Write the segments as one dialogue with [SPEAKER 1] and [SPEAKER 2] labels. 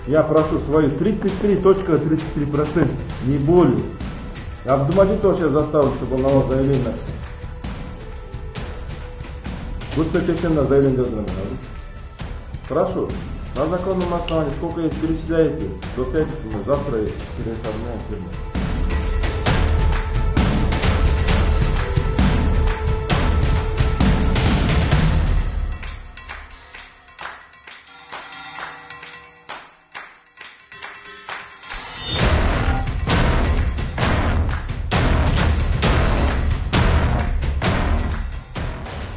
[SPEAKER 1] Я прошу свою 33.33%, не более. Абдумаджитова сейчас заставил, чтобы он на вас заявление написал. Госпиталь на заявление делать. Хорошо. На законном основании, сколько есть, перечисляете, до пятницы мы завтра переоформляем фирму.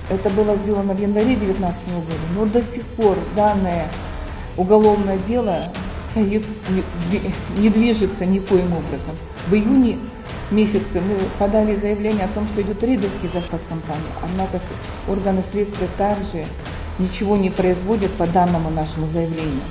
[SPEAKER 2] Это было сделано в январе 2019 года, но до сих пор данное уголовное дело стоит, не движется никоим образом. В июне месяце мы подали заявление о том, что идет рейдерский захват компании, однако органы следствия также ничего не производят по данному нашему заявлению.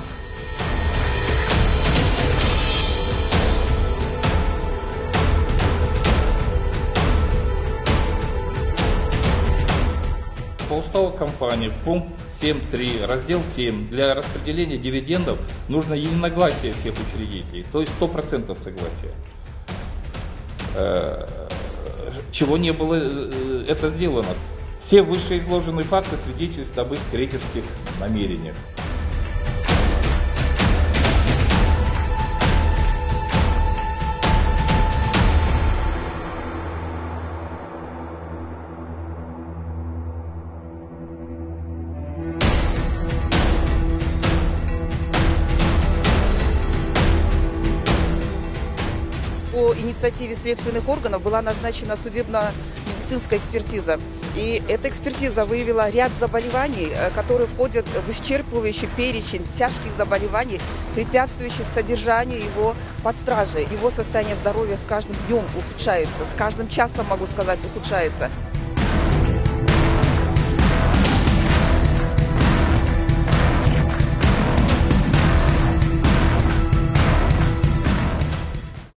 [SPEAKER 3] По уставу компании, пункт 7.3, раздел 7, для распределения дивидендов нужно единогласие всех учредителей, то есть 100% согласия. Чего не было это сделано. Все вышеизложенные факты свидетельствуют об их рейдерских намерениях.
[SPEAKER 4] По инициативе следственных органов была назначена судебно-медицинская экспертиза. И эта экспертиза выявила ряд заболеваний, которые входят в исчерпывающий перечень тяжких заболеваний, препятствующих содержанию его под стражей. Его состояние здоровья с каждым днем ухудшается, с каждым часом, могу сказать, ухудшается.